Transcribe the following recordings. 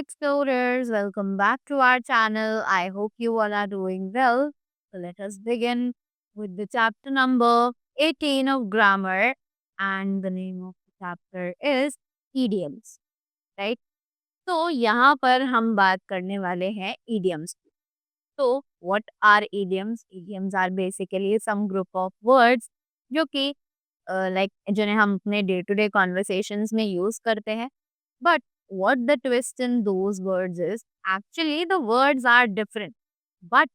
explorers, welcome back to our channel. I hope you all are doing well. So let us begin with the chapter number 18 of grammar, and the name of the chapter is idioms, right? तो यहाँ पर हम बात करने वाले हैं idioms की। तो what are idioms? Idioms are basically some group of words जो कि जिन्हें हम अपने डे टू डे कॉन्वर्सेशंस में यूज करते हैं. But what the twist in those words is actually the words are different, but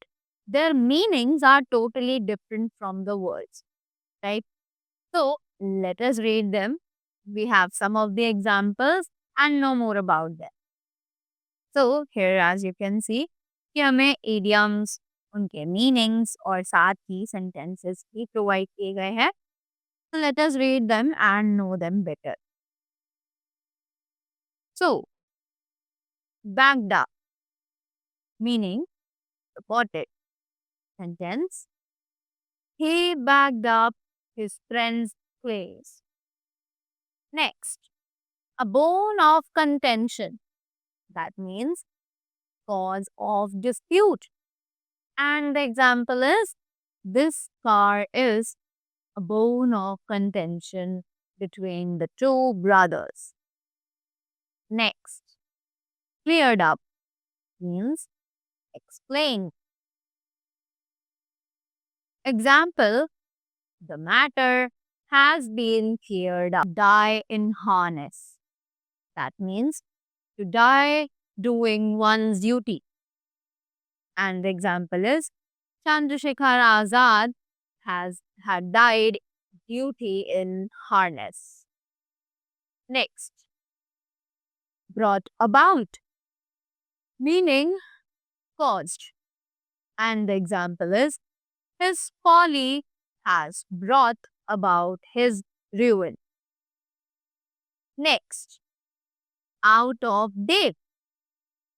their meanings are totally different from the words, right? So let us read them. We have some of the examples and know more about them. So here as you can see कि हमें idioms, उनके meanings और साथ ही sentences भी provide किए गए हैं. So let us read them and know them better. So, backed up, meaning supported. Sentence: he backed up his friend's place. Next, a bone of contention. That means cause of dispute. And the example is this car is a bone of contention between the two brothers. Next, cleared up means explained. Example: the matter has been cleared up. Die in harness. That means to die doing one's duty. And the example is Chandrasekhar Azad had died duty in harness. Next, brought about, meaning caused. And the example is his folly has brought about his ruin. Next, out of date,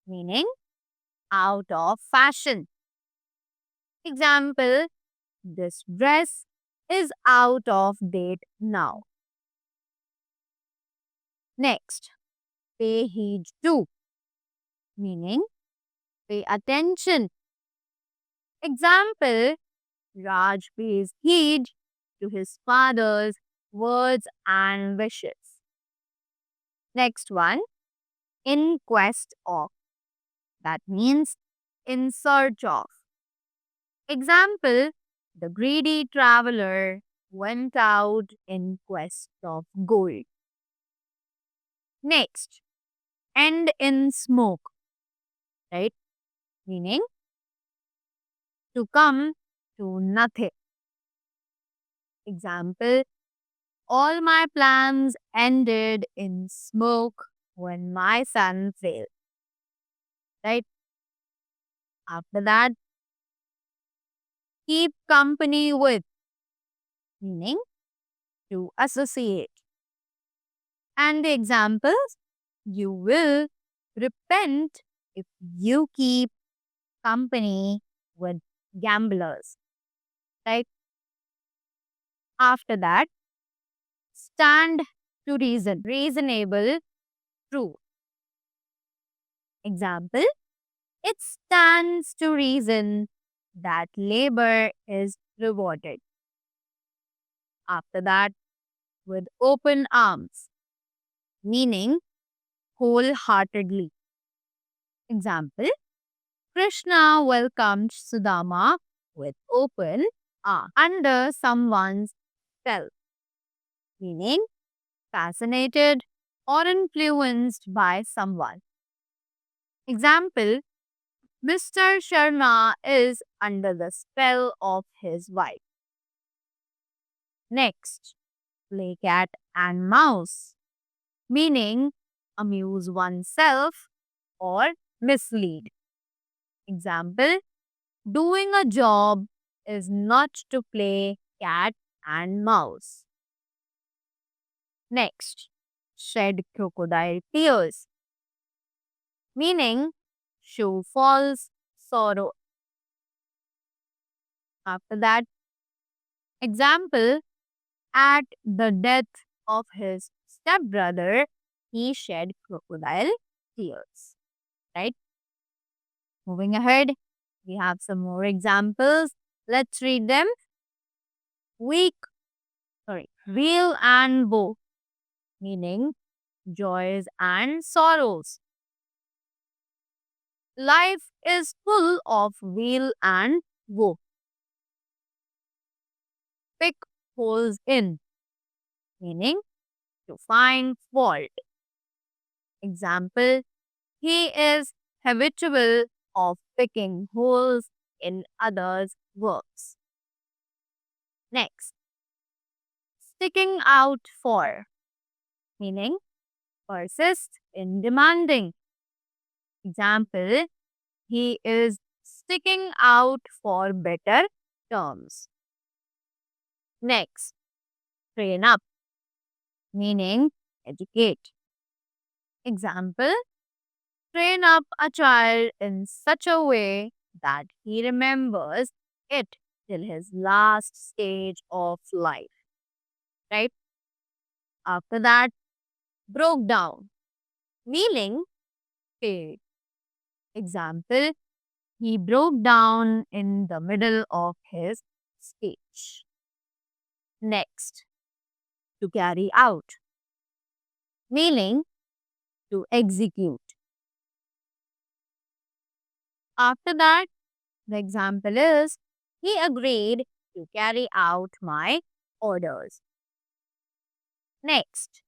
meaning out of fashion. Example: this dress is out of date now. Next, pay heed to, meaning pay attention. Example: Raj pays heed to his father's words and wishes. Next one, in quest of. That means in search of. Example: the greedy traveler went out in quest of gold. Next, end in smoke, right? Meaning to come to nothing. Example: all my plans ended in smoke when my son failed. Right? After that, keep company with, meaning to associate. And the examples: you will repent if you keep company with gamblers. Right? After that, stand to reason, reasonable, true. Example: it stands to reason that labor is rewarded. After that, with open arms, meaning wholeheartedly. Example: Krishna welcomed Sudama with open arms under someone's spell, meaning fascinated or influenced by someone. Example: Mr. Sharma is under the spell of his wife. Next, play cat and mouse, meaning amuse oneself or mislead. Example: doing a job is not to play cat and mouse. Next, shed crocodile tears, meaning show false sorrow. After that, example: at the death of his stepbrother, he shed crocodile tears. right? Moving ahead, we have some more examples. Let's read them. Weak, Wheel and woe, meaning joys and sorrows. Life is full of wheel and woe. Pick holes in, meaning to find fault. Example, he is habitual of picking holes in others' works. Next, sticking out for, meaning persist in demanding. Example, he is sticking out for better terms. Next, train up, meaning educate. Example, train up a child in such a way that he remembers it till his last stage of life, right? After that, broke down, meaning failed. Example, he broke down in the middle of his speech. Next, to carry out, meaning to execute. After that, the example is he agreed to carry out my orders. Next,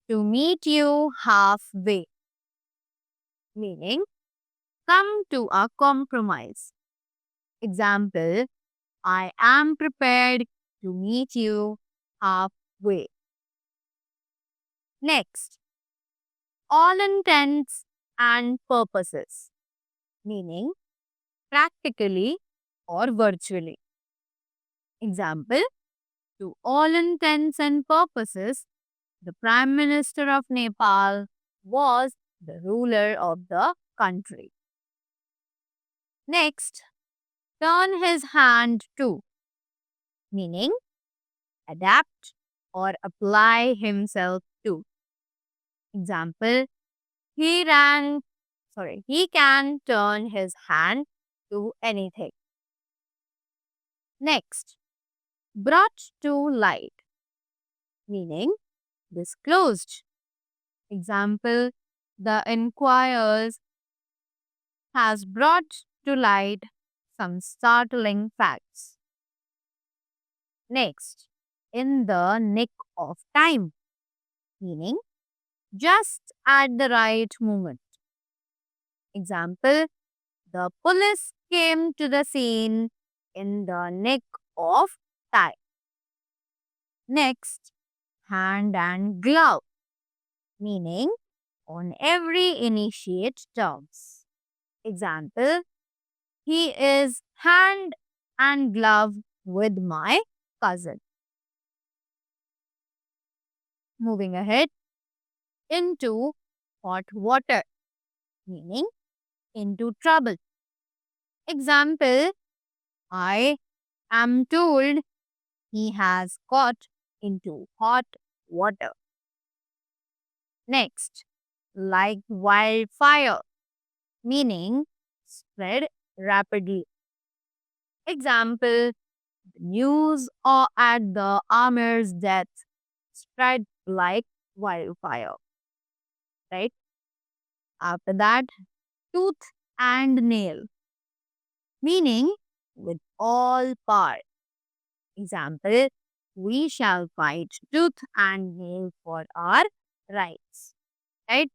to meet you halfway, meaning come to a compromise. Example, I am prepared to meet you halfway. Next, all intents and purposes, meaning practically or virtually. Example, to all intents and purposes, the Prime Minister of Nepal was the ruler of the country. Next, turn his hand to, meaning adapt or apply himself to. Example, he can turn his hand to anything. Next, brought to light, meaning disclosed. Example, the inquirers has brought to light some startling facts. Next, in the nick of time, meaning just at the right moment. Example, the police came to the scene in the nick of time. Next, hand and glove, meaning on every initiate terms. Example, he is hand and glove with my cousin. Moving ahead, into hot water, meaning into trouble. Example, I am told he has got into hot water. Next, like wildfire, meaning spread rapidly. Example, the news or at the Amir's death spread like wildfire, right? After that, tooth and nail, meaning with all power. Example, we shall fight tooth and nail for our rights, right?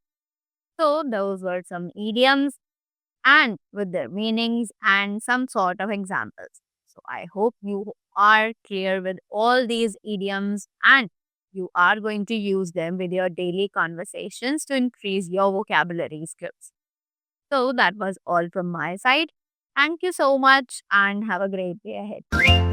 So, those were some idioms and with their meanings and some sort of examples. So, I hope you are clear with all these idioms and you are going to use them with your daily conversations to increase your vocabulary skills. So, that was all from my side. Thank you so much and have a great day ahead.